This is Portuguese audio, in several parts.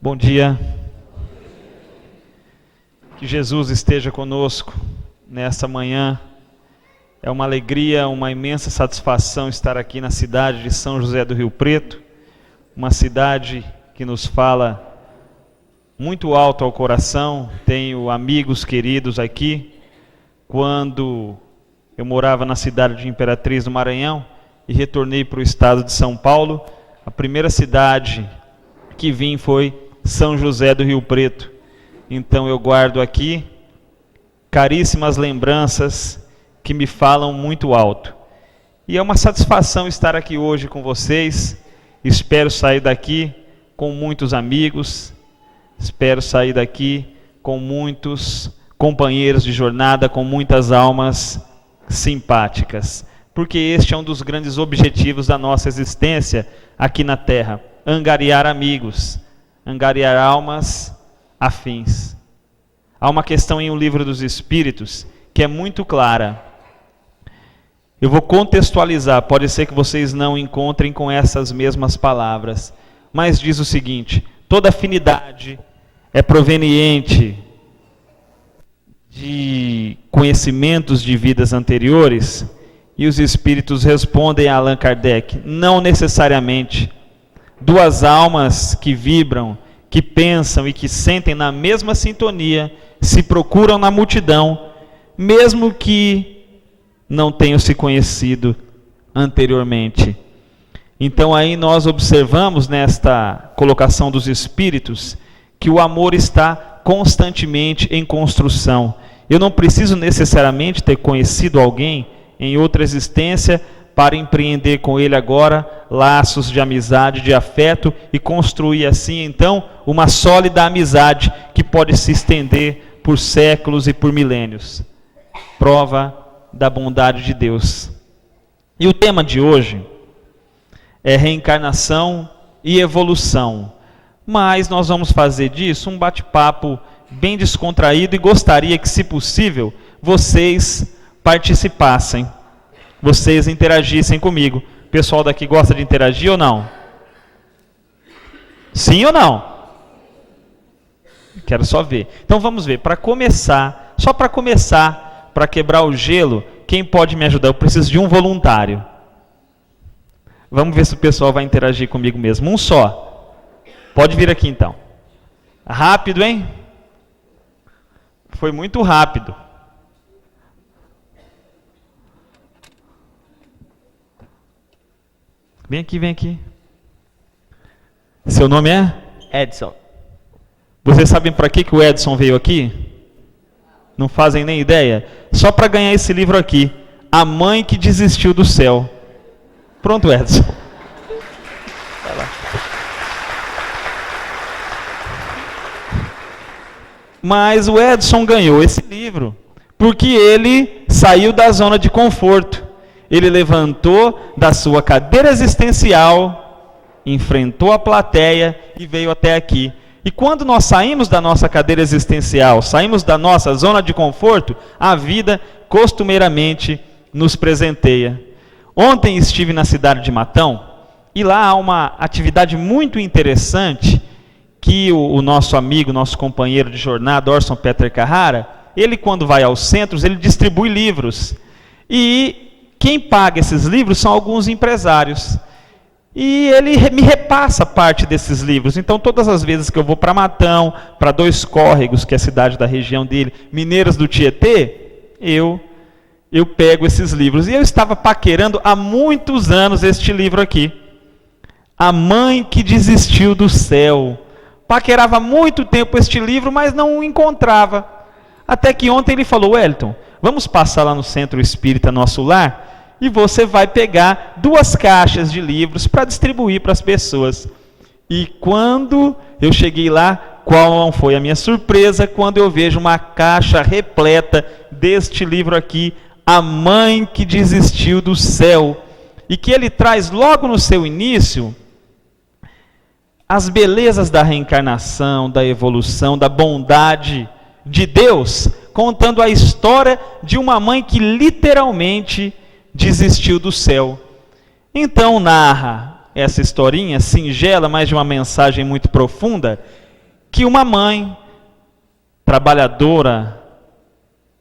Bom dia. Que Jesus esteja conosco nessa manhã. É uma alegria, uma imensa satisfação estar aqui na cidade de São José do Rio Preto, uma cidade que nos fala muito alto ao coração. Tenho amigos queridos aqui. Quando eu morava na cidade de Imperatriz do Maranhão e retornei para o estado de São Paulo, a primeira cidade que vim foi São José do Rio Preto. Então eu guardo aqui caríssimas lembranças que me falam muito alto. E é uma satisfação estar aqui hoje com vocês. Espero sair daqui com muitos amigos, espero sair daqui com muitos companheiros de jornada, com muitas almas simpáticas. Porque este é um dos grandes objetivos da nossa existência aqui na Terra: angariar amigos, angariar almas afins. Há uma questão em O Livro dos Espíritos que é muito clara. Eu vou contextualizar, pode ser que vocês não encontrem com essas mesmas palavras, mas diz o seguinte: toda afinidade é proveniente de conhecimentos de vidas anteriores. E os Espíritos respondem a Allan Kardec: não necessariamente. Duas almas que vibram, que pensam e que sentem na mesma sintonia, se procuram na multidão, mesmo que não tenham se conhecido anteriormente. Então aí nós observamos nesta colocação dos Espíritos que o amor está constantemente em construção. Eu não preciso necessariamente ter conhecido alguém em outra existência para empreender com ele agora laços de amizade, de afeto, e construir assim então uma sólida amizade que pode se estender por séculos e por milênios. Prova da bondade de Deus. E o tema de hoje é reencarnação e evolução. Mas nós vamos fazer disso um bate-papo bem descontraído e gostaria que, se possível, vocês participassem, vocês interagissem comigo. O pessoal daqui gosta de interagir ou não? Sim ou não? Quero só ver. Então vamos ver, para começar, só para começar, para quebrar o gelo, quem pode me ajudar? Eu preciso de um voluntário. Vamos ver se o pessoal vai interagir comigo mesmo. Um só. Pode vir aqui então. Rápido, hein? Foi muito rápido. Vem aqui, vem aqui. Seu nome é? Edson. Vocês sabem para que o Edson veio aqui? Não fazem nem ideia? Só para ganhar esse livro aqui. A Mãe que Desistiu do Céu. Pronto, Edson. Vai lá. Mas o Edson ganhou esse livro porque ele saiu da zona de conforto. Ele levantou da sua cadeira existencial, enfrentou a plateia e veio até aqui. E quando nós saímos da nossa cadeira existencial, saímos da nossa zona de conforto, a vida costumeiramente nos presenteia. Ontem estive na cidade de Matão e lá há uma atividade muito interessante que o nosso amigo, nosso companheiro de jornada, Orson Peter Carrara, ele quando vai aos centros, ele distribui livros. E quem paga esses livros são alguns empresários. E ele me repassa parte desses livros. Então, todas as vezes que eu vou para Matão, para Dois Córregos, que é a cidade da região dele, Mineiras do Tietê, eu pego esses livros. E eu estava paquerando há muitos anos este livro aqui. A Mãe que Desistiu do Céu. Paquerava há muito tempo este livro, mas não o encontrava. Até que ontem ele falou: Wellington, vamos passar lá no Centro Espírita Nosso Lar e você vai pegar 2 caixas de livros para distribuir para as pessoas. E quando eu cheguei lá, qual não foi a minha surpresa quando eu vejo uma caixa repleta deste livro aqui, A Mãe que Desistiu do Céu, e que ele traz logo no seu início as belezas da reencarnação, da evolução, da bondade de Deus, contando a história de uma mãe que literalmente desistiu do céu. Então narra essa historinha singela, mas de uma mensagem muito profunda, que uma mãe trabalhadora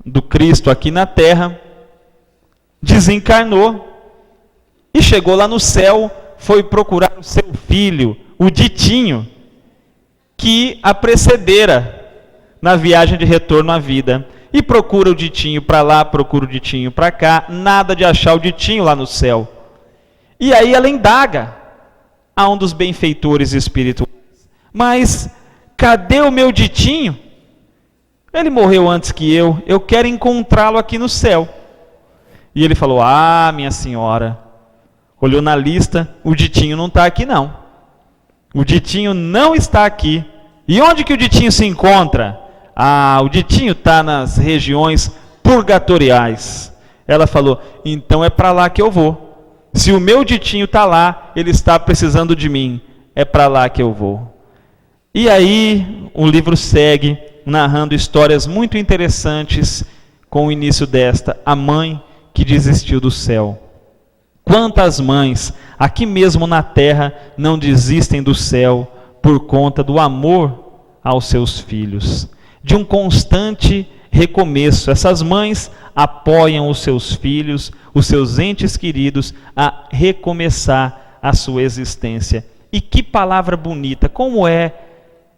do Cristo aqui na terra desencarnou e chegou lá no céu, foi procurar o seu filho, o Ditinho, que a precedera na viagem de retorno à vida. E procura o Ditinho para lá, procura o Ditinho para cá, nada de achar o Ditinho lá no céu. E aí ela indaga a um dos benfeitores espirituais: mas cadê o meu Ditinho? Ele morreu antes que eu quero encontrá-lo aqui no céu. E ele falou: ah, minha senhora, olhou na lista, o Ditinho não está aqui não. O Ditinho não está aqui. E onde que o Ditinho se encontra? Ah, o Ditinho está nas regiões purgatoriais. Ela falou: então é para lá que eu vou. Se o meu Ditinho está lá, ele está precisando de mim. É para lá que eu vou. E aí o livro segue narrando histórias muito interessantes com o início desta: a mãe que desistiu do céu. Quantas mães aqui mesmo na terra não desistem do céu por conta do amor aos seus filhos, de um constante recomeço. Essas mães apoiam os seus filhos, os seus entes queridos, a recomeçar a sua existência. E que palavra bonita, como é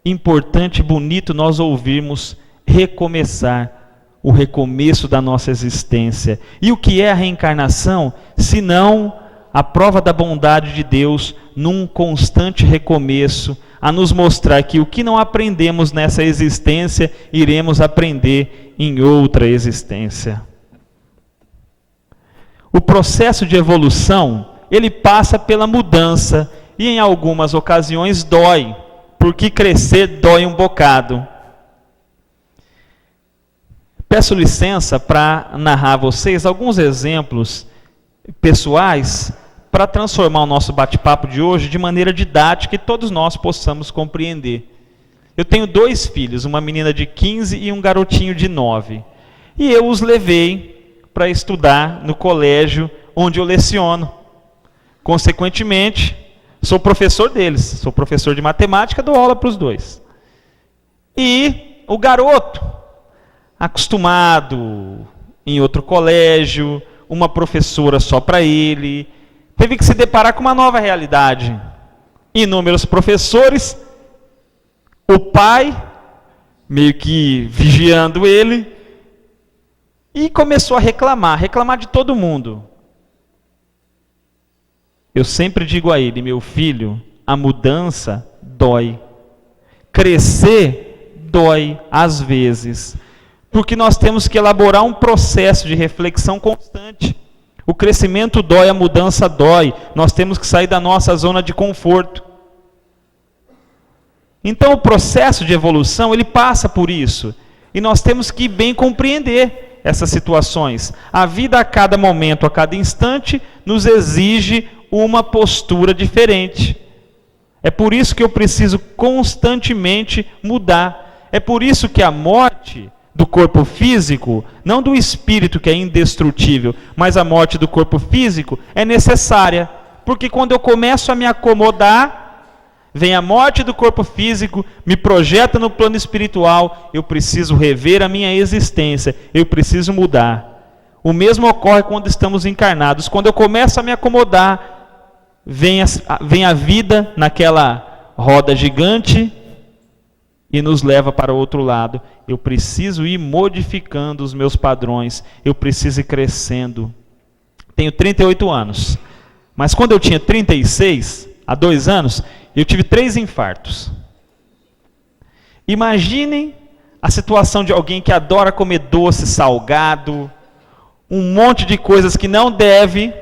importante e bonito nós ouvirmos recomeçar, o recomeço da nossa existência. E o que é a reencarnação, senão a prova da bondade de Deus num constante recomeço, a nos mostrar que o que não aprendemos nessa existência, iremos aprender em outra existência. O processo de evolução, ele passa pela mudança, e em algumas ocasiões dói, porque crescer dói um bocado. Peço licença para narrar a vocês alguns exemplos pessoais para transformar o nosso bate-papo de hoje de maneira didática e todos nós possamos compreender. Eu tenho 2 filhos, uma menina de 15 e um garotinho de 9. E eu os levei para estudar no colégio onde eu leciono. Consequentemente, sou professor deles, sou professor de matemática, dou aula para os 2. E o garoto, acostumado em outro colégio, uma professora só para ele, teve que se deparar com uma nova realidade. Inúmeros professores, o pai meio que vigiando ele, e começou a reclamar de todo mundo. Eu sempre digo a ele: meu filho, a mudança dói. Crescer dói às vezes, porque nós temos que elaborar um processo de reflexão constante. O crescimento dói, a mudança dói. Nós temos que sair da nossa zona de conforto. Então o processo de evolução, ele passa por isso. E nós temos que bem compreender essas situações. A vida a cada momento, a cada instante, nos exige uma postura diferente. É por isso que eu preciso constantemente mudar. É por isso que a morte do corpo físico, não do espírito que é indestrutível, mas a morte do corpo físico é necessária, porque quando eu começo a me acomodar, vem a morte do corpo físico, me projeta no plano espiritual, eu preciso rever a minha existência, eu preciso mudar. O mesmo ocorre quando estamos encarnados. Quando eu começo a me acomodar, vem a vida naquela roda gigante e nos leva para o outro lado. Eu preciso ir modificando os meus padrões, eu preciso ir crescendo. Tenho 38 anos, mas quando eu tinha 36, há 2 anos, eu tive 3 infartos. Imaginem a situação de alguém que adora comer doce, salgado, um monte de coisas que não deve,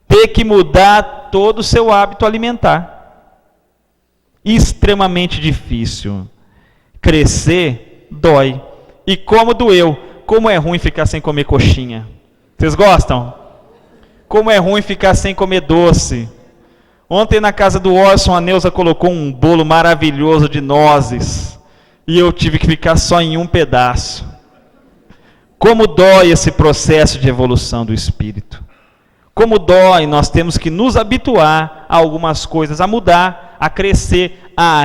ter que mudar todo o seu hábito alimentar. Extremamente difícil. Crescer dói. E como doeu, como é ruim ficar sem comer coxinha. Vocês gostam? Como é ruim ficar sem comer doce. Ontem na casa do Orson, a Neuza colocou um bolo maravilhoso de nozes. E eu tive que ficar só em um pedaço. Como dói esse processo de evolução do espírito. Como dói, nós temos que nos habituar a algumas coisas, a mudar, a crescer, a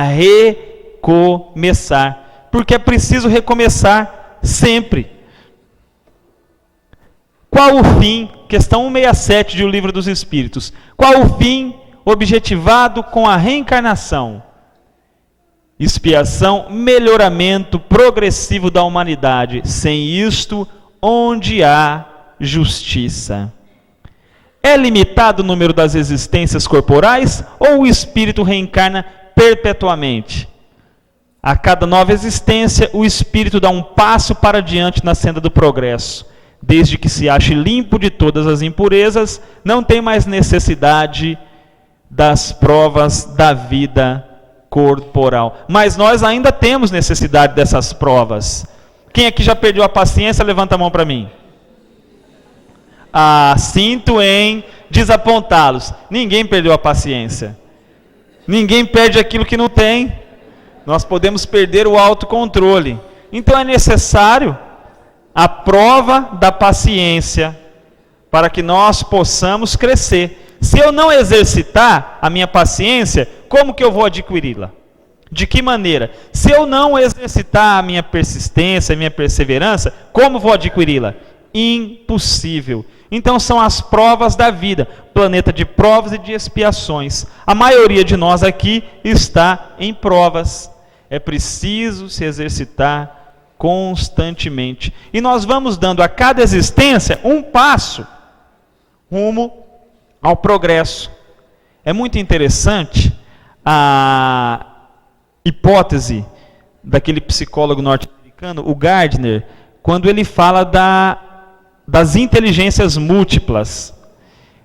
recomeçar. Porque é preciso recomeçar sempre. Qual o fim? Questão 167 de O Livro dos Espíritos. Qual o fim objetivado com a reencarnação? Expiação, melhoramento progressivo da humanidade. Sem isto, onde há justiça? É limitado o número das existências corporais ou o espírito reencarna perpetuamente? A cada nova existência, o espírito dá um passo para diante na senda do progresso. Desde que se ache limpo de todas as impurezas, não tem mais necessidade das provas da vida corporal. Mas nós ainda temos necessidade dessas provas. Quem aqui já perdeu a paciência, levanta a mão para mim. Sinto em desapontá-los. Ninguém perdeu a paciência. Ninguém perde aquilo que não tem. Nós podemos perder o autocontrole. Então é necessário a prova da paciência para que nós possamos crescer. Se eu não exercitar a minha paciência, como que eu vou adquiri-la? De que maneira? Se eu não exercitar a minha persistência, a minha perseverança, como vou adquiri-la? Impossível. Então são as provas da vida, planeta de provas e de expiações. A maioria de nós aqui está em provas. É preciso se exercitar constantemente. E nós vamos dando a cada existência um passo rumo ao progresso. É muito interessante a hipótese daquele psicólogo norte-americano, o Gardner, quando ele fala das inteligências múltiplas.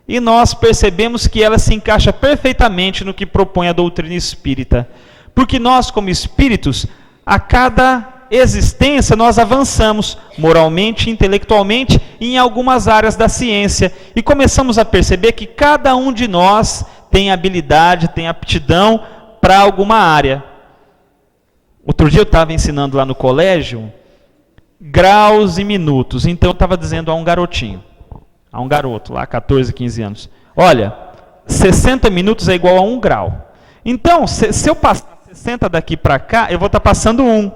E nós percebemos que ela se encaixa perfeitamente no que propõe a doutrina espírita. Porque nós, como espíritos, a cada existência nós avançamos moralmente, intelectualmente e em algumas áreas da ciência. E começamos a perceber que cada um de nós tem habilidade, tem aptidão para alguma área. Outro dia eu estava ensinando lá no colégio graus e minutos. Então eu estava dizendo a um garoto lá, 14, 15 anos, olha, 60 minutos é igual a 1 grau. Então, se eu passar 60 daqui para cá, eu vou estar passando 1.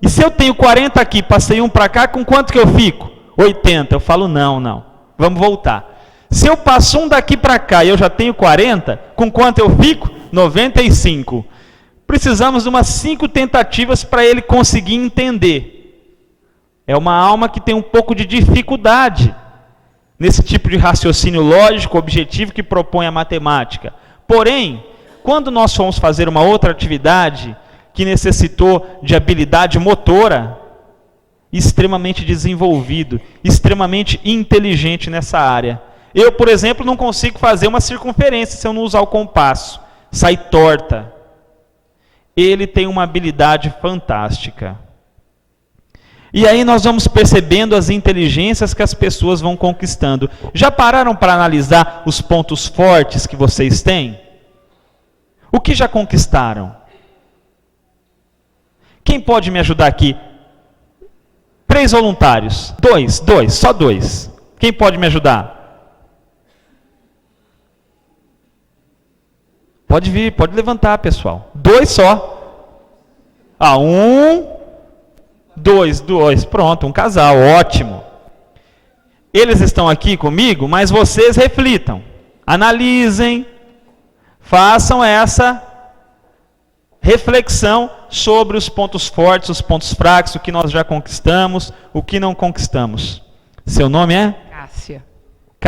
E se eu tenho 40 aqui, passei 1 para cá, com quanto que eu fico? 80. Eu falo, não, vamos voltar. Se eu passo 1 daqui para cá e eu já tenho 40, com quanto eu fico? 95. Precisamos de umas 5 tentativas para ele conseguir entender. É uma alma que tem um pouco de dificuldade nesse tipo de raciocínio lógico, objetivo que propõe a matemática. Porém, quando nós fomos fazer uma outra atividade que necessitou de habilidade motora, extremamente desenvolvido, extremamente inteligente nessa área. Eu, por exemplo, não consigo fazer uma circunferência se eu não usar o compasso. Sai torta. Ele tem uma habilidade fantástica. E aí nós vamos percebendo as inteligências que as pessoas vão conquistando. Já pararam para analisar os pontos fortes que vocês têm? O que já conquistaram? Quem pode me ajudar aqui? 3 voluntários. 2, só 2. Quem pode me ajudar? Pode vir, pode levantar, pessoal. 2 só. 1, 2, pronto, um casal, ótimo. Eles estão aqui comigo, mas vocês reflitam, analisem, façam essa reflexão sobre os pontos fortes, os pontos fracos, o que nós já conquistamos, o que não conquistamos. Seu nome é? Cássia.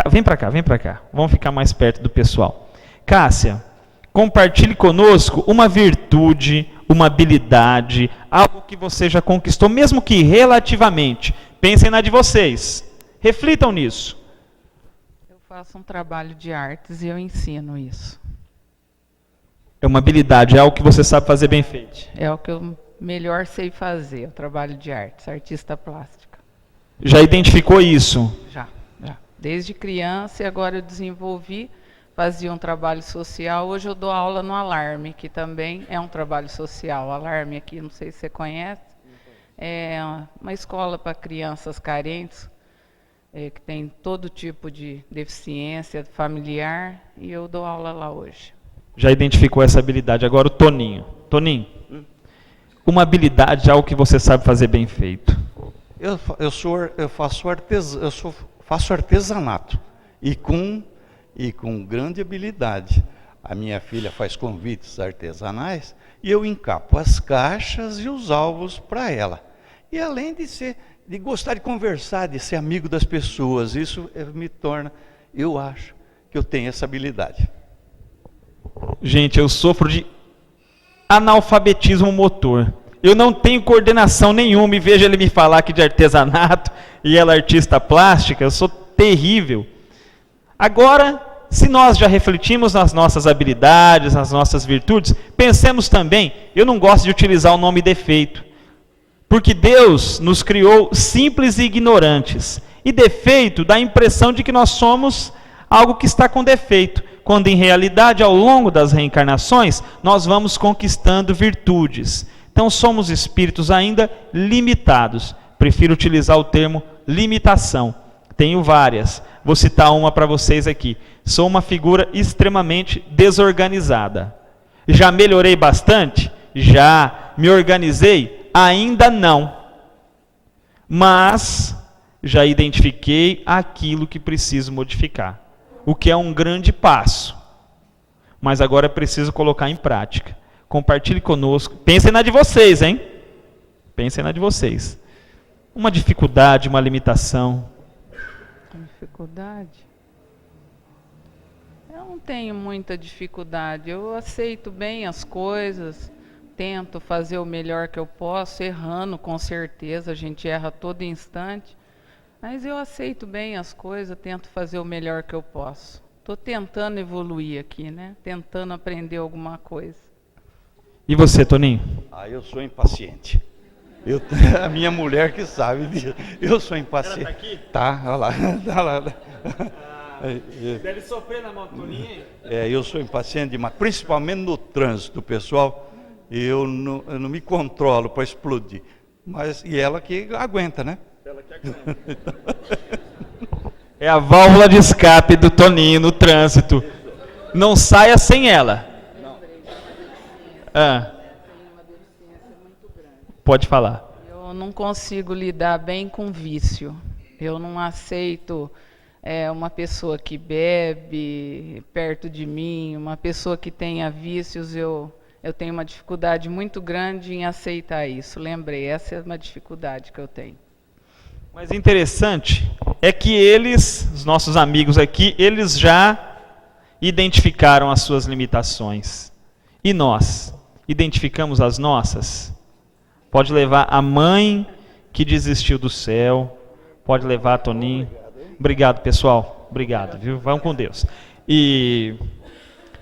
Vem para cá. Vamos ficar mais perto do pessoal. Cássia, compartilhe conosco uma virtude, uma habilidade, algo que você já conquistou, mesmo que relativamente. Pensem na de vocês. Reflitam nisso. Eu faço um trabalho de artes e eu ensino isso. É uma habilidade, é algo que você sabe fazer bem feito. É o que eu melhor sei fazer, o trabalho de artes, artista plástica. Já identificou isso? Já. Desde criança e agora eu desenvolvi, fazia um trabalho social. Hoje eu dou aula no Alarme, que também é um trabalho social. O Alarme aqui, não sei se você conhece, é uma escola para crianças carentes, que tem todo tipo de deficiência familiar, e eu dou aula lá hoje. Já identificou essa habilidade. Agora o Toninho. Toninho, uma habilidade, algo que você sabe fazer bem feito? Eu faço artesanato e com grande habilidade. A minha filha faz convites artesanais e eu encapo as caixas e os alvos para ela. E além de gostar de conversar, de ser amigo das pessoas, isso me torna, eu acho que eu tenho essa habilidade. Gente, eu sofro de analfabetismo motor. Eu não tenho coordenação nenhuma e vejo ele me falar aqui de artesanato e ela é artista plástica, eu sou terrível. Agora, se nós já refletimos nas nossas habilidades, nas nossas virtudes, pensemos também, eu não gosto de utilizar o nome defeito, porque Deus nos criou simples e ignorantes, e defeito dá a impressão de que nós somos algo que está com defeito, quando em realidade, ao longo das reencarnações, nós vamos conquistando virtudes. Então somos espíritos ainda limitados. Prefiro utilizar o termo limitação. Tenho várias. Vou citar uma para vocês aqui. Sou uma figura extremamente desorganizada. Já melhorei bastante? Já. Me organizei? Ainda não. Mas já identifiquei aquilo que preciso modificar. O que é um grande passo. Mas agora é preciso colocar em prática. Compartilhe conosco. Pensem na de vocês, hein? Pensem na de vocês. Uma dificuldade, uma limitação. Dificuldade? Eu não tenho muita dificuldade. Eu aceito bem as coisas. Tento fazer o melhor que eu posso. Errando, com certeza. A gente erra a todo instante. Mas eu aceito bem as coisas. Tento fazer o melhor que eu posso. Estou tentando evoluir aqui, né? Tentando aprender alguma coisa. E você, Toninho? Eu sou impaciente. A minha mulher que sabe disso. Eu sou impaciente. Ela tá aqui? Tá, olha lá. Tá lá. Deve sofrer na mão, Toninho. Eu sou impaciente demais, principalmente no trânsito, pessoal. Eu não me controlo para explodir. E ela que aguenta, né? Ela que aguenta. É a válvula de escape do Toninho no trânsito. Não saia sem ela. Pode falar. Eu não consigo lidar bem com vício. Eu não aceito uma pessoa que bebe perto de mim, uma pessoa que tenha vícios. Eu tenho uma dificuldade muito grande em aceitar isso. Lembrei, essa é uma dificuldade que eu tenho. Mas interessante é que eles, os nossos amigos aqui, eles já identificaram as suas limitações. E nós? Identificamos as nossas? Pode levar a mãe que desistiu do céu, pode levar a Toninho. Obrigado, pessoal. Obrigado, viu? Vamos com Deus. E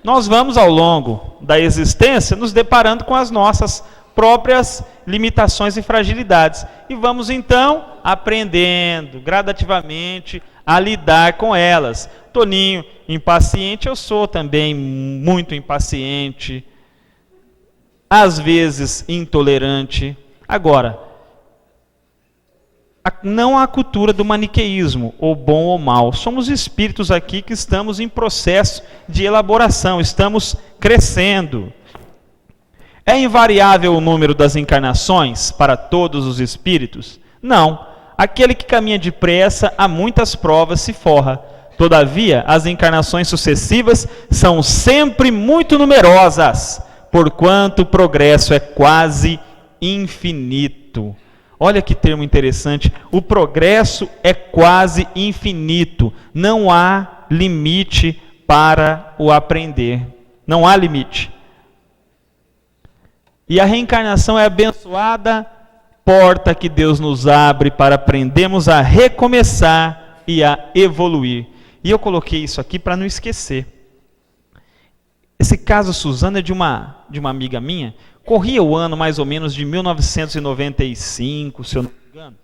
nós vamos, ao longo da existência, nos deparando com as nossas próprias limitações e fragilidades. E vamos, então, aprendendo gradativamente a lidar com elas. Toninho, impaciente, eu sou também muito impaciente. Às vezes intolerante. Agora, não há a cultura do maniqueísmo, ou bom ou mal. Somos espíritos aqui que estamos em processo de elaboração, estamos crescendo. É invariável o número das encarnações para todos os espíritos? Não. Aquele que caminha depressa a muitas provas se forra. Todavia, as encarnações sucessivas são sempre muito numerosas, porquanto o progresso é quase infinito. Olha que termo interessante. O progresso é quase infinito. Não há limite para o aprender. Não há limite. E a reencarnação é a abençoada porta que Deus nos abre para aprendermos a recomeçar e a evoluir. E eu coloquei isso aqui para não esquecer. Esse caso, Suzana, é de uma amiga minha. Corria o ano mais ou menos de 1995, se eu não me engano.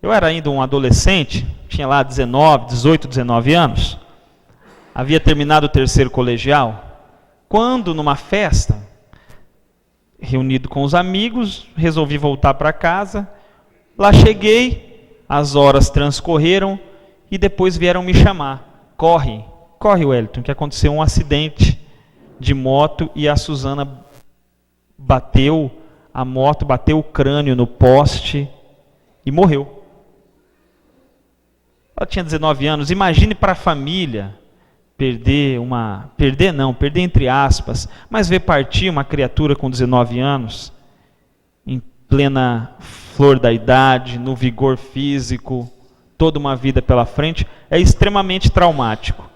Eu era ainda um adolescente, tinha lá 18, 19 anos. Havia terminado o terceiro colegial. Quando, numa festa, reunido com os amigos, resolvi voltar para casa. Lá cheguei, as horas transcorreram e depois vieram me chamar. Corre, Wellington, que aconteceu um acidente de moto e a Suzana bateu a moto bateu o crânio no poste e morreu. Ela tinha 19 anos. Imagine para a família perder entre aspas, mas ver partir uma criatura com 19 anos, em plena flor da idade, no vigor físico, toda uma vida pela frente, é extremamente traumático.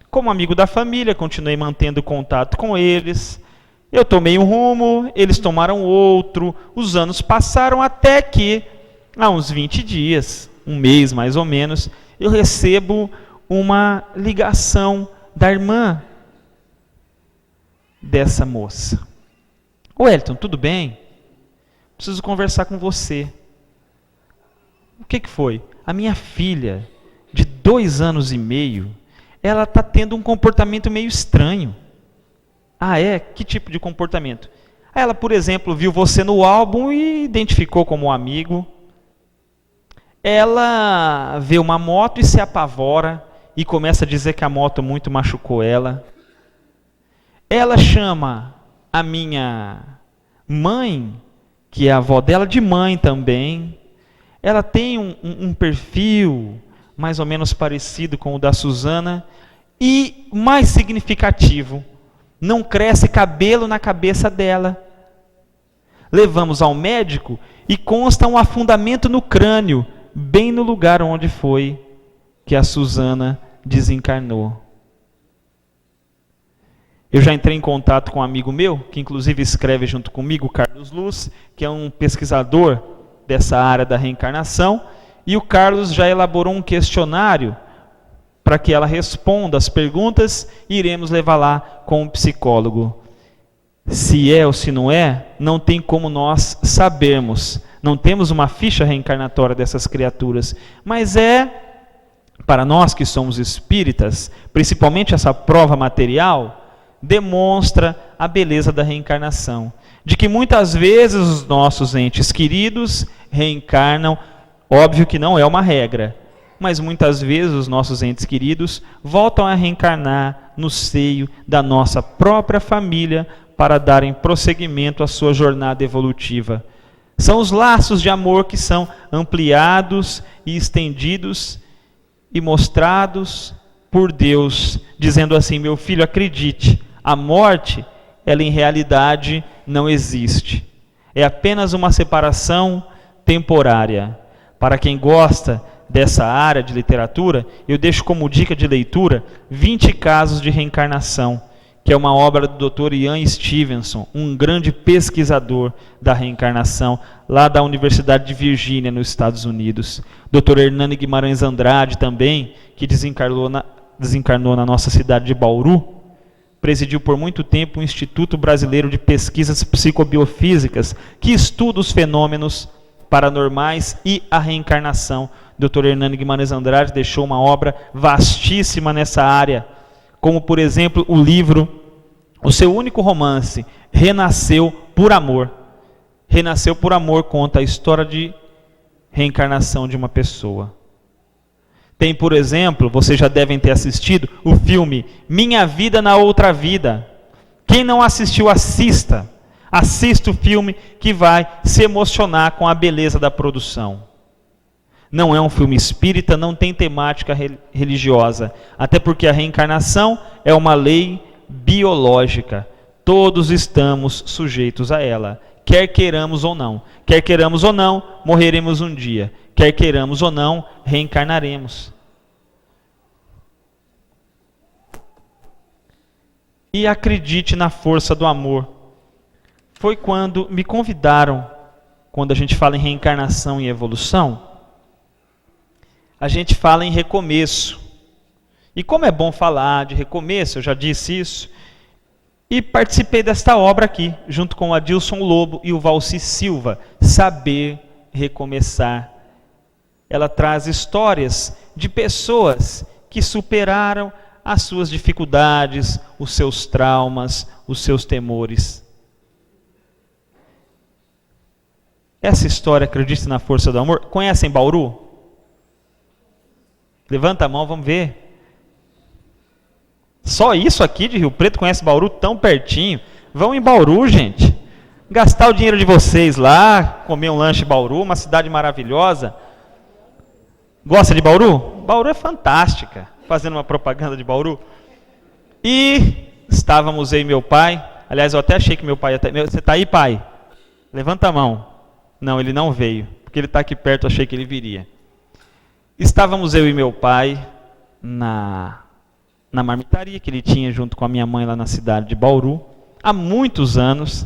Como amigo da família, continuei mantendo contato com eles. Eu tomei um rumo, eles tomaram outro. Os anos passaram até que, há uns 20 dias, um mês mais ou menos, eu recebo uma ligação da irmã dessa moça. Ô Elton, tudo bem? Preciso conversar com você. O que foi? A minha filha, de 2 anos e meio, ela está tendo um comportamento meio estranho. Ah, é? Que tipo de comportamento? Ela, por exemplo, viu você no álbum e identificou como um amigo. Ela vê uma moto e se apavora e começa a dizer que a moto muito machucou ela. Ela chama a minha mãe, que é a avó dela, de mãe também. Ela tem um perfil mais ou menos parecido com o da Suzana e, mais significativo, não cresce cabelo na cabeça dela. Levamos ao médico e consta um afundamento no crânio, bem no lugar onde foi que a Suzana desencarnou. Eu já entrei em contato com um amigo meu, que inclusive escreve junto comigo, Carlos Luz, que é um pesquisador dessa área da reencarnação, e o Carlos já elaborou um questionário para que ela responda as perguntas e iremos levar lá com um psicólogo. Se é ou se não é, não tem como nós sabermos. Não temos uma ficha reencarnatória dessas criaturas, mas para nós que somos espíritas, principalmente essa prova material, demonstra a beleza da reencarnação. De que muitas vezes os nossos entes queridos reencarnam, óbvio que não é uma regra, mas muitas vezes os nossos entes queridos voltam a reencarnar no seio da nossa própria família para darem prosseguimento à sua jornada evolutiva. São os laços de amor que são ampliados e estendidos e mostrados por Deus, dizendo assim: meu filho, acredite, a morte, ela em realidade não existe. É apenas uma separação temporária. Para quem gosta dessa área de literatura, eu deixo como dica de leitura 20 casos de reencarnação, que é uma obra do Dr. Ian Stevenson, um grande pesquisador da reencarnação, lá da Universidade de Virgínia, nos Estados Unidos. Dr. Hernani Guimarães Andrade também, que desencarnou na nossa cidade de Bauru, presidiu por muito tempo o Instituto Brasileiro de Pesquisas Psicobiofísicas, que estuda os fenômenos paranormais e a reencarnação. Dr. Hernani Guimarães Andrade deixou uma obra vastíssima nessa área, como, por exemplo, o seu único romance, Renasceu por Amor. Renasceu por Amor conta a história de reencarnação de uma pessoa. Tem, por exemplo, vocês já devem ter assistido, o filme Minha Vida na Outra Vida. Quem não assistiu, assista. Assista o filme que vai se emocionar com a beleza da produção. Não é um filme espírita, não tem temática religiosa. Até porque a reencarnação é uma lei biológica. Todos estamos sujeitos a ela, quer queiramos ou não. Quer queiramos ou não, morreremos um dia. Quer queiramos ou não, reencarnaremos. E acredite na força do amor. Foi quando me convidaram, quando a gente fala em reencarnação e evolução, a gente fala em recomeço. E como é bom falar de recomeço, eu já disse isso, e participei desta obra aqui, junto com o Adilson Lobo e o Valci Silva, Saber Recomeçar. Ela traz histórias de pessoas que superaram as suas dificuldades, os seus traumas, os seus temores. Essa história, acredite na força do amor. Conhecem Bauru? Levanta a mão, vamos ver. Só isso aqui de Rio Preto conhece Bauru tão pertinho. Vão em Bauru, gente. gastar o dinheiro de vocês lá, comer um lanche em Bauru, uma cidade maravilhosa. Gosta de Bauru? Bauru é fantástica, fazendo uma propaganda de Bauru. E estávamos eu e meu pai, aliás, eu até achei que meu pai... Você está aí, pai? Levanta a mão. Não, ele não veio, porque ele está aqui perto, eu achei que ele viria. Estávamos eu e meu pai na marmitaria que ele tinha junto com a minha mãe lá na cidade de Bauru, há muitos anos,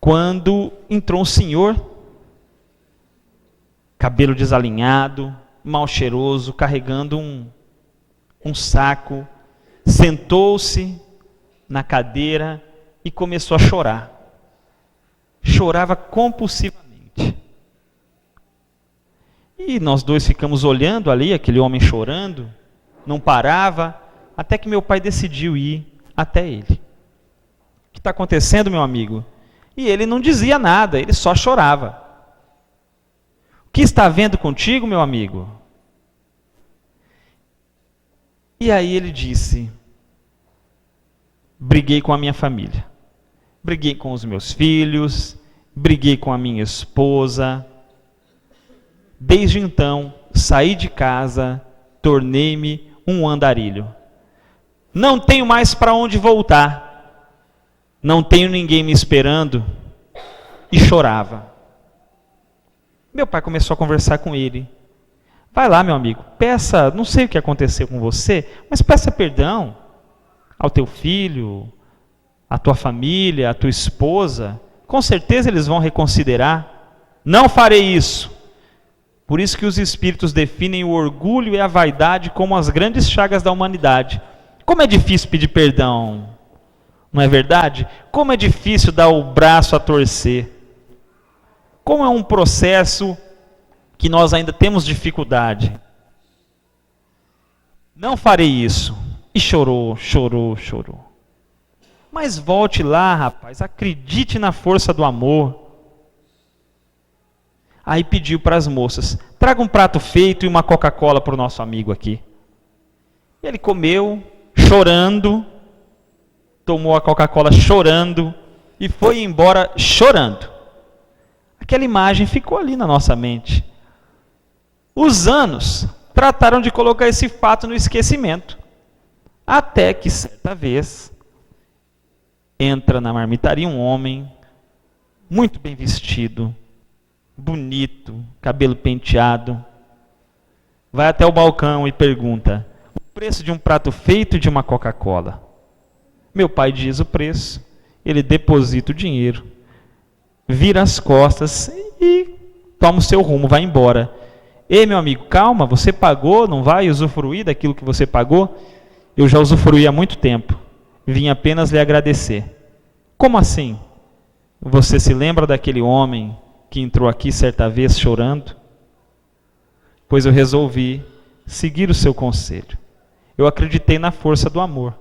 quando entrou um senhor, cabelo desalinhado, mal cheiroso, carregando um saco, sentou-se na cadeira e começou a chorar. Chorava compulsivamente. E nós dois ficamos olhando ali, aquele homem chorando, não parava, até que meu pai decidiu ir até ele. O que está acontecendo, meu amigo? E ele não dizia nada, ele só chorava. O que está havendo contigo, meu amigo? E aí ele disse: briguei com a minha família, briguei com os meus filhos, briguei com a minha esposa. Desde então, saí de casa, tornei-me um andarilho. Não tenho mais para onde voltar. Não tenho ninguém me esperando. E chorava. Meu pai começou a conversar com ele. Vai lá, meu amigo, peça, não sei o que aconteceu com você, mas peça perdão ao teu filho, à tua família, à tua esposa. Com certeza eles vão reconsiderar. Não farei isso. Por isso que os espíritos definem o orgulho e a vaidade como as grandes chagas da humanidade. Como é difícil pedir perdão, não é verdade? Como é difícil dar o braço a torcer. Como é um processo que nós ainda temos dificuldade. Não farei isso. E chorou, chorou, chorou. Mas volte lá, rapaz, acredite na força do amor. Aí pediu para as moças: traga um prato feito e uma Coca-Cola para o nosso amigo aqui. E ele comeu, chorando, tomou a Coca-Cola chorando e foi embora chorando. Aquela imagem ficou ali na nossa mente. Os anos trataram de colocar esse fato no esquecimento. Até que certa vez entra na marmitaria um homem muito bem vestido, bonito, cabelo penteado, vai até o balcão e pergunta: o preço de um prato feito e de uma Coca-Cola? Meu pai diz o preço, ele deposita o dinheiro, vira as costas e toma o seu rumo, vai embora. Ei, meu amigo, calma, você pagou, não vai usufruir daquilo que você pagou? Eu já usufruí há muito tempo, vim apenas lhe agradecer. Como assim? Você se lembra daquele homem que entrou aqui certa vez chorando? Pois eu resolvi seguir o seu conselho. Eu acreditei na força do amor.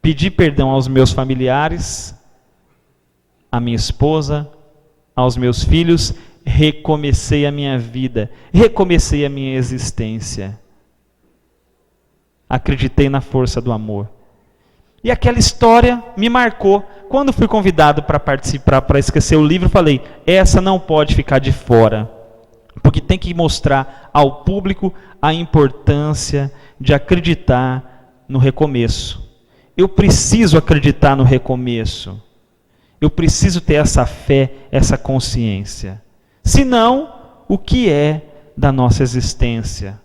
Pedi perdão aos meus familiares, à minha esposa, aos meus filhos, recomecei a minha vida, recomecei a minha existência. Acreditei na força do amor. E aquela história me marcou. Quando fui convidado para participar, para esquecer o livro, falei: essa não pode ficar de fora, porque tem que mostrar ao público a importância de acreditar no recomeço. Eu preciso acreditar no recomeço. Eu preciso ter essa fé, essa consciência. Senão, o que é da nossa existência?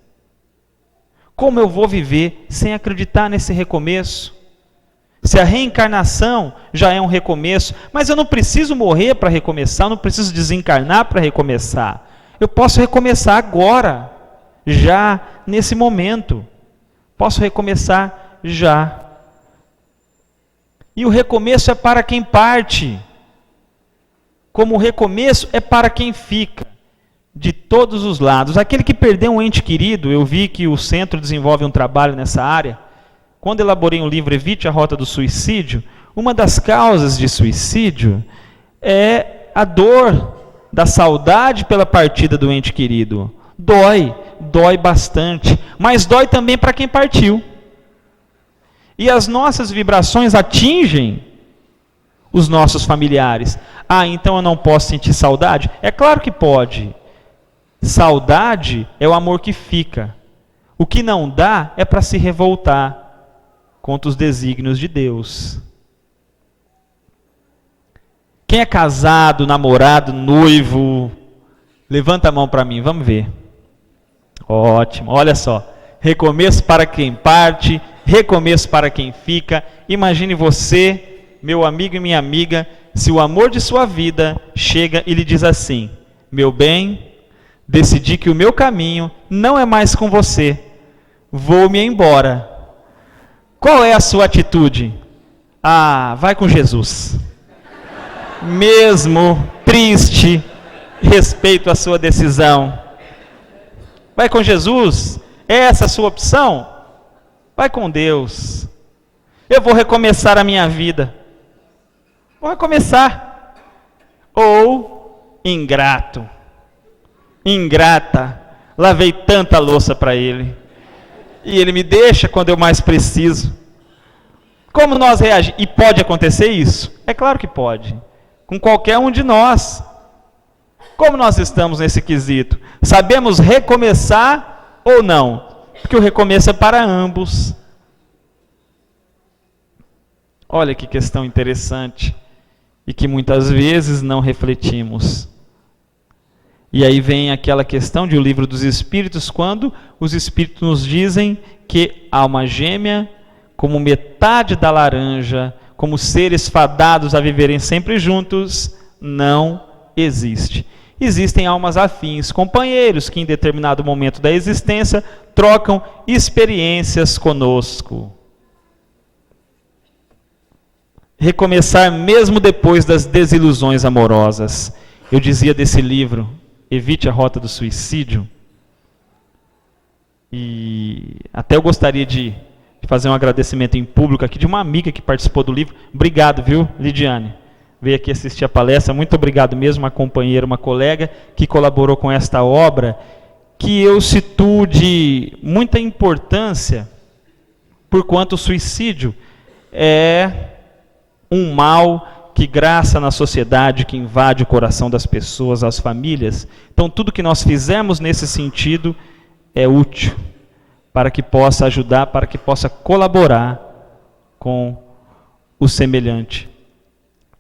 Como eu vou viver sem acreditar nesse recomeço? Se a reencarnação já é um recomeço, mas eu não preciso morrer para recomeçar, eu não preciso desencarnar para recomeçar. Eu posso recomeçar agora, já nesse momento. Posso recomeçar já. E o recomeço é para quem parte, como o recomeço é para quem fica, de todos os lados. Aquele que perdeu um ente querido, eu vi que o centro desenvolve um trabalho nessa área. Quando elaborei um livro Evite a Rota do Suicídio, uma das causas de suicídio é a dor da saudade pela partida do ente querido. Dói bastante, mas dói também para quem partiu. E as nossas vibrações atingem os nossos familiares. Ah, então eu não posso sentir saudade? É claro que pode. Saudade é o amor que fica. O que não dá é para se revoltar contra os desígnios de Deus. Quem é casado, namorado, noivo, levanta a mão para mim, vamos ver. Ótimo, olha só. Recomeço para quem parte, recomeço para quem fica. Imagine você, meu amigo e minha amiga, se o amor de sua vida chega e lhe diz assim: meu bem, decidi que o meu caminho não é mais com você, vou-me embora. Qual é a sua atitude? Ah, vai com Jesus. Mesmo triste, respeito a sua decisão. Vai com Jesus? É essa a sua opção? Vai com Deus. Eu vou recomeçar a minha vida. Vou recomeçar. Ou ingrato, ingrata, lavei tanta louça para Ele e Ele me deixa quando eu mais preciso. Como nós reagimos? E pode acontecer isso? É claro que pode. Com qualquer um de nós. Como nós estamos nesse quesito? Sabemos recomeçar ou não? Porque o recomeço é para ambos. Olha que questão interessante e que muitas vezes não refletimos. E aí vem aquela questão de O Livro dos Espíritos, quando os Espíritos nos dizem que alma gêmea, como metade da laranja, como seres fadados a viverem sempre juntos, não existe. Existem almas afins, companheiros que em determinado momento da existência trocam experiências conosco. Recomeçar mesmo depois das desilusões amorosas. Eu dizia desse livro, Evite a Rota do Suicídio, e até eu gostaria de fazer um agradecimento em público aqui de uma amiga que participou do livro. Obrigado, viu, Lidiane? Veio aqui assistir a palestra, muito obrigado mesmo, uma companheira, uma colega que colaborou com esta obra, que eu situo de muita importância, porquanto o suicídio é um mal que graça na sociedade, que invade o coração das pessoas, as famílias. Então tudo que nós fizermos nesse sentido é útil, para que possa ajudar, para que possa colaborar com o semelhante.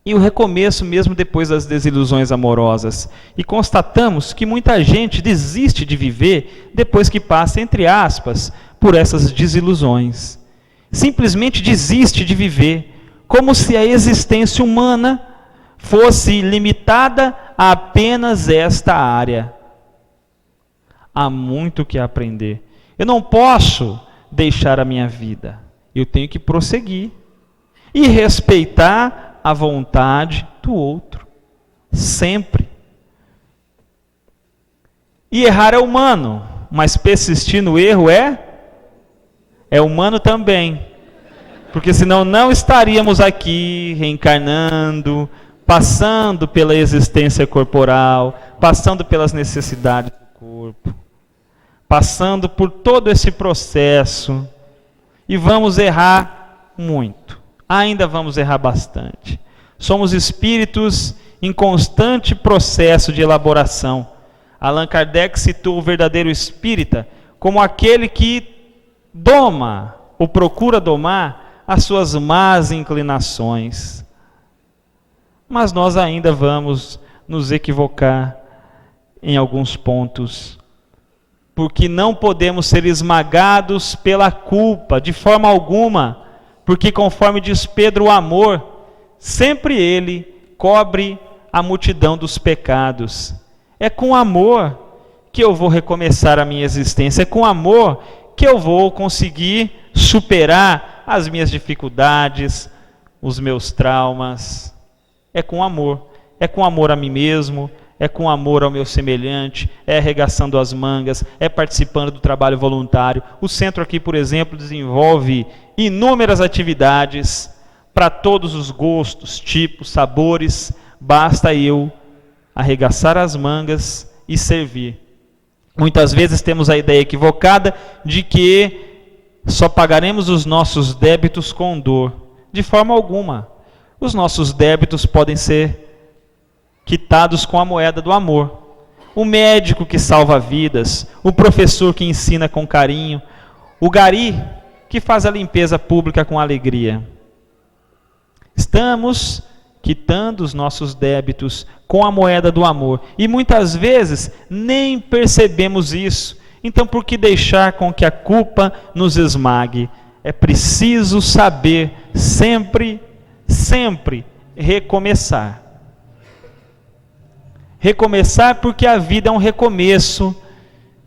E o recomeço mesmo depois das desilusões amorosas. E constatamos que muita gente desiste de viver depois que passa, entre aspas, por essas desilusões. Simplesmente desiste de viver, como se a existência humana fosse limitada a apenas esta área. Há muito que aprender. Eu não posso deixar a minha vida. Eu tenho que prosseguir e respeitar a vontade do outro, sempre. E errar é humano, mas persistir no erro é humano também. Porque senão não estaríamos aqui reencarnando, passando pela existência corporal, passando pelas necessidades do corpo, passando por todo esse processo, e vamos errar muito. Ainda vamos errar bastante. Somos espíritos em constante processo de elaboração. Allan Kardec citou o verdadeiro espírita como aquele que doma, ou procura domar, as suas más inclinações. Mas nós ainda vamos nos equivocar em alguns pontos, porque não podemos ser esmagados pela culpa, de forma alguma. Porque conforme diz Pedro, o amor, sempre ele cobre a multidão dos pecados. É com amor que eu vou recomeçar a minha existência. É com amor que eu vou conseguir superar as minhas dificuldades, os meus traumas. É com amor. É com amor a mim mesmo, é com amor ao meu semelhante, é arregaçando as mangas, é participando do trabalho voluntário. O centro aqui, por exemplo, desenvolve inúmeras atividades para todos os gostos, tipos, sabores. Basta eu arregaçar as mangas e servir. Muitas vezes temos a ideia equivocada de que só pagaremos os nossos débitos com dor. De forma alguma. os nossos débitos podem ser quitados com a moeda do amor. O médico que salva vidas, o professor que ensina com carinho, o gari que faz a limpeza pública com alegria. Estamos quitando os nossos débitos com a moeda do amor. E muitas vezes nem percebemos isso. Então, por que deixar com que a culpa nos esmague? É preciso saber sempre recomeçar. Recomeçar porque a vida é um recomeço.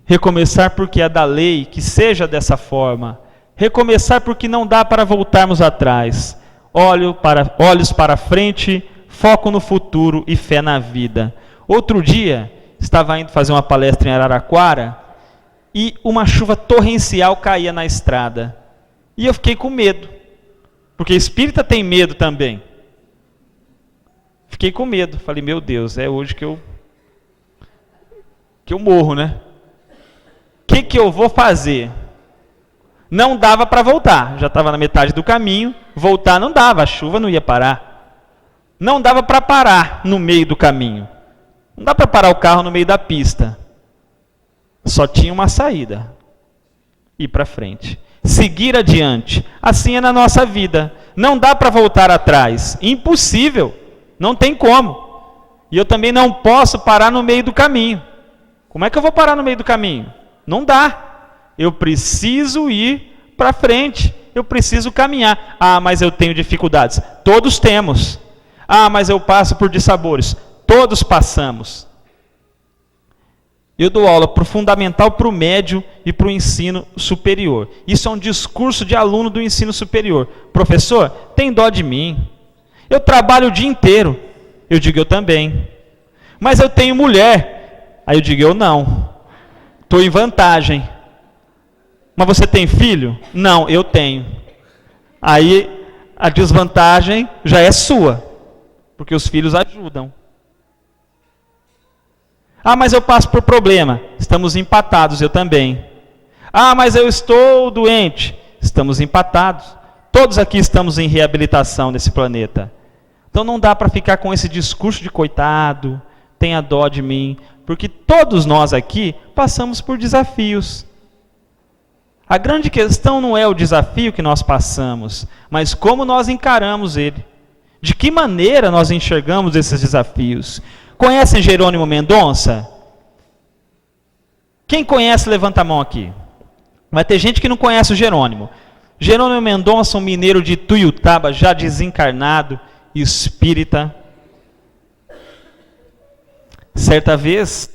Recomeçar porque é da lei que seja dessa forma. Recomeçar porque não dá para voltarmos atrás. Olhos para frente, foco no futuro e fé na vida. Outro dia, estava indo fazer uma palestra em Araraquara e uma chuva torrencial caía na estrada. E eu fiquei com medo, porque espírita tem medo também. Fiquei com medo, falei, meu Deus, é hoje que eu morro, né? O que eu vou fazer? Não dava para voltar, já estava na metade do caminho, voltar não dava, a chuva não ia parar. Não dava para parar no meio do caminho. Não dá para parar o carro no meio da pista. Só tinha uma saída. Ir para frente. Seguir adiante. Assim é na nossa vida. Não dá para voltar atrás. Impossível. Não tem como. E eu também não posso parar no meio do caminho. Como é que eu vou parar no meio do caminho? Não dá. Eu preciso ir para frente. Eu preciso caminhar. Ah, mas eu tenho dificuldades. Todos temos. Ah, mas eu passo por dissabores. Todos passamos. Eu dou aula para o fundamental, para o médio e para o ensino superior. Isso é um discurso de aluno do ensino superior. Professor, tem dó de mim. Eu trabalho o dia inteiro. Eu digo, eu também. Mas eu tenho mulher. Aí eu digo, eu não. Estou em vantagem. Mas você tem filho? Não, eu tenho. Aí a desvantagem já é sua. Porque os filhos ajudam. Ah, mas eu passo por problema. Estamos empatados, eu também. Ah, mas eu estou doente. Estamos empatados. Todos aqui estamos em reabilitação nesse planeta. Então não dá para ficar com esse discurso de coitado, tenha dó de mim, porque todos nós aqui passamos por desafios. A grande questão não é o desafio que nós passamos, mas como nós encaramos ele. De que maneira nós enxergamos esses desafios? Conhecem Jerônimo Mendonça? Quem conhece, levanta a mão aqui. Vai ter gente que não conhece o Jerônimo. Jerônimo Mendonça, um mineiro de Tuiutaba, já desencarnado, espírita. Certa vez,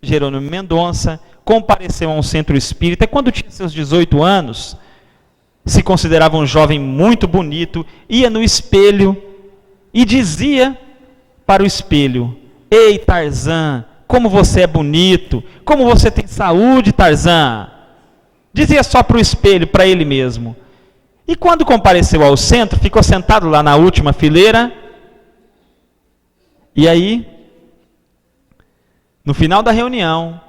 Jerônimo Mendonça compareceu a um centro espírita. Quando tinha seus 18 anos, se considerava um jovem muito bonito, ia no espelho e dizia para o espelho: ei, Tarzan, como você é bonito, como você tem saúde, Tarzan. Dizia só para o espelho, para ele mesmo. E quando compareceu ao centro, ficou sentado lá na última fileira. E aí, no final da reunião,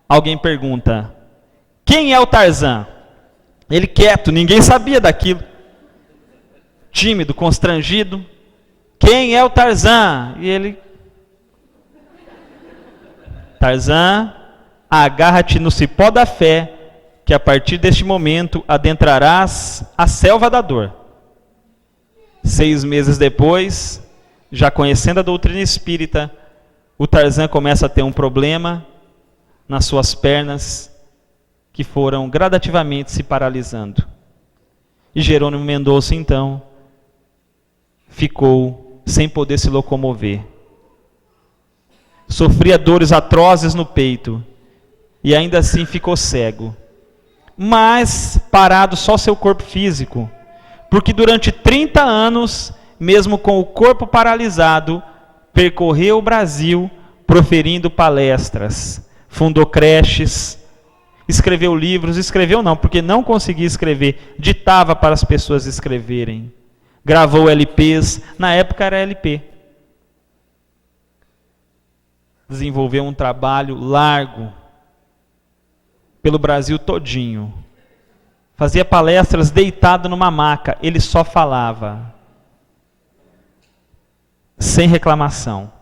alguém pergunta: quem é o Tarzan? Ele quieto, ninguém sabia daquilo. Tímido, constrangido. Quem é o Tarzan? E ele: Tarzan, agarra-te no cipó da fé, que a partir deste momento adentrarás a selva da dor. 6 meses depois, já conhecendo a doutrina espírita, o Tarzan começa a ter um problema nas suas pernas, que foram gradativamente se paralisando. E Jerônimo Mendonça, então, ficou sem poder se locomover. Sofria dores atrozes no peito e ainda assim ficou cego. Mas parado só seu corpo físico, porque durante 30 anos, mesmo com o corpo paralisado, percorreu o Brasil proferindo palestras, fundou creches, escreveu livros, escreveu não, porque não conseguia escrever, ditava para as pessoas escreverem, gravou LPs, na época era LP. Desenvolveu um trabalho largo pelo Brasil todinho. Fazia palestras deitado numa maca, ele só falava. sem reclamação.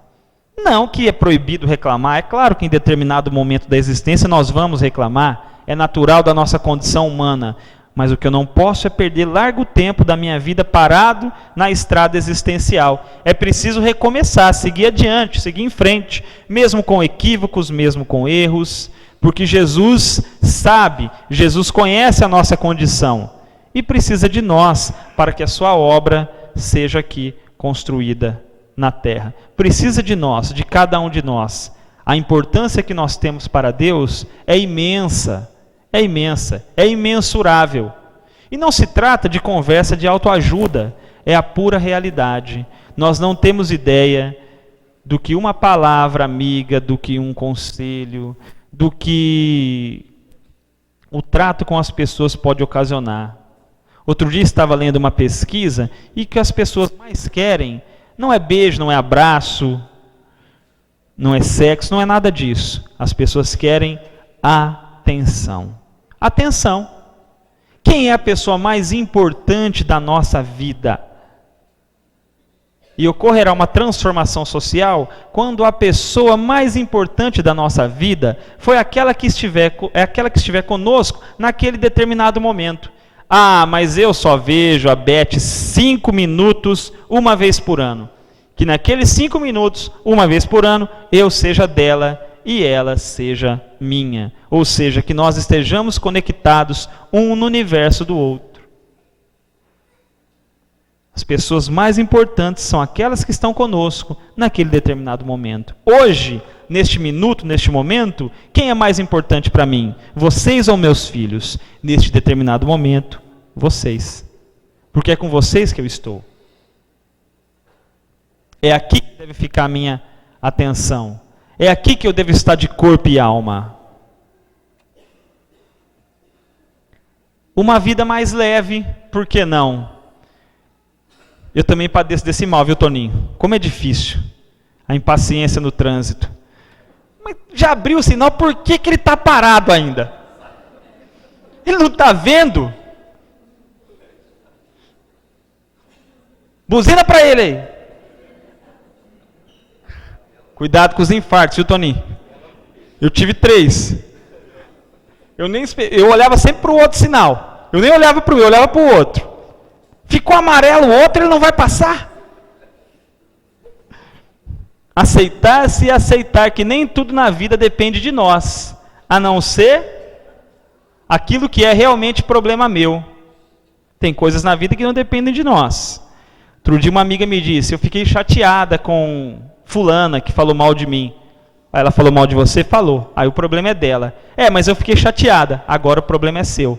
Não que é proibido reclamar, é claro que em determinado momento da existência nós vamos reclamar, é natural da nossa condição humana, mas o que eu não posso é perder largo tempo da minha vida parado na estrada existencial. É preciso recomeçar, seguir adiante, seguir em frente, mesmo com equívocos, mesmo com erros, porque Jesus sabe, Jesus conhece a nossa condição e precisa de nós para que a sua obra seja aqui construída na terra. Precisa de nós, de cada um de nós. A importância que nós temos para Deus é imensa, é imensurável. E não se trata de conversa de autoajuda, é a pura realidade. Nós não temos ideia do que uma palavra amiga, do que um conselho, do que o trato com as pessoas pode ocasionar. Outro dia estava lendo uma pesquisa e que as pessoas mais querem não é beijo, não é abraço, não é sexo, não é nada disso. As pessoas querem atenção. Atenção. Quem é a pessoa mais importante da nossa vida? E ocorrerá uma transformação social quando a pessoa mais importante da nossa vida foi aquela que estiver conosco naquele determinado momento. Ah, mas eu só vejo a Beth 5 minutos uma vez por ano. Que naqueles 5 minutos, uma vez por ano, eu seja dela e ela seja minha. Ou seja, que nós estejamos conectados um no universo do outro. As pessoas mais importantes são aquelas que estão conosco naquele determinado momento. Hoje, neste minuto, neste momento, quem é mais importante para mim? Vocês ou meus filhos? Neste determinado momento, vocês. Porque é com vocês que eu estou. É aqui que deve ficar a minha atenção. É aqui que eu devo estar de corpo e alma. Uma vida mais leve, por que não? Eu também padeço desse mal, viu, Toninho? Como é difícil. A impaciência no trânsito. Mas já abriu o sinal, por que ele está parado ainda? Ele não está vendo? Buzina para ele aí. Cuidado com os infartos, viu, Toninho? Eu tive 3. Eu olhava sempre para o outro sinal. Eu nem olhava para o meu, eu olhava para o outro. Ficou amarelo o outro, ele não vai passar. Aceitar-se e aceitar que nem tudo na vida depende de nós, a não ser aquilo que é realmente problema meu. Tem coisas na vida que não dependem de nós. Outro dia uma amiga me disse, eu fiquei chateada com fulana que falou mal de mim. Aí ela falou mal de você? Falou. Aí o problema é dela. Mas eu fiquei chateada. Agora o problema é seu.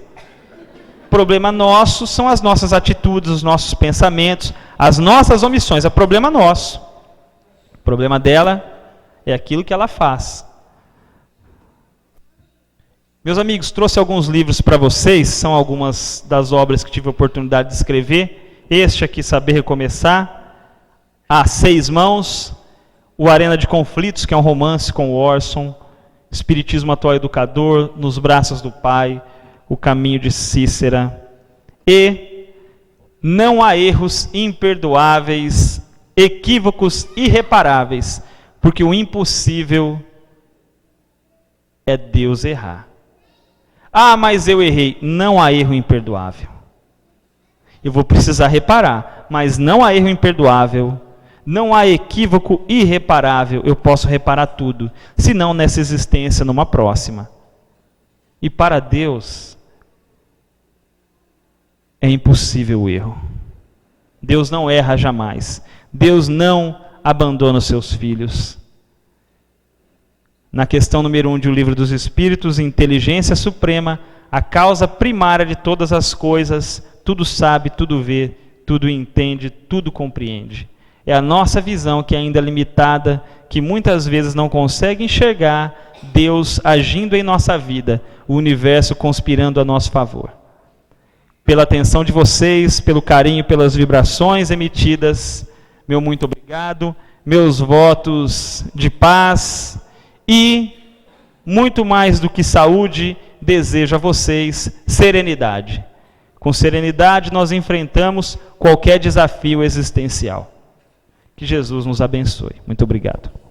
O problema nosso são as nossas atitudes, os nossos pensamentos, as nossas omissões. É problema nosso. O problema dela é aquilo que ela faz. Meus amigos, trouxe alguns livros para vocês. São algumas das obras que tive a oportunidade de escrever. Este aqui, Saber Recomeçar. A 6 Mãos. O Arena de Conflitos, que é um romance com o Orson. Espiritismo Atual Educador. Nos Braços do Pai. O Caminho de Cícera. E não há erros imperdoáveis, equívocos irreparáveis, porque o impossível é Deus errar. Ah, mas eu errei. Não há erro imperdoável. Eu vou precisar reparar, mas não há erro imperdoável. Não há equívoco irreparável. Eu posso reparar tudo, se não nessa existência, numa próxima. E para Deus é impossível o erro. Deus não erra jamais. Deus não abandona os seus filhos. Na questão número 1 do Livro dos Espíritos, inteligência suprema, a causa primária de todas as coisas, tudo sabe, tudo vê, tudo entende, tudo compreende. É a nossa visão que é ainda limitada, que muitas vezes não consegue enxergar Deus agindo em nossa vida, o universo conspirando a nosso favor. Pela atenção de vocês, pelo carinho, pelas vibrações emitidas, meu muito obrigado, meus votos de paz e, muito mais do que saúde, desejo a vocês serenidade. Com serenidade nós enfrentamos qualquer desafio existencial. Que Jesus nos abençoe. Muito obrigado.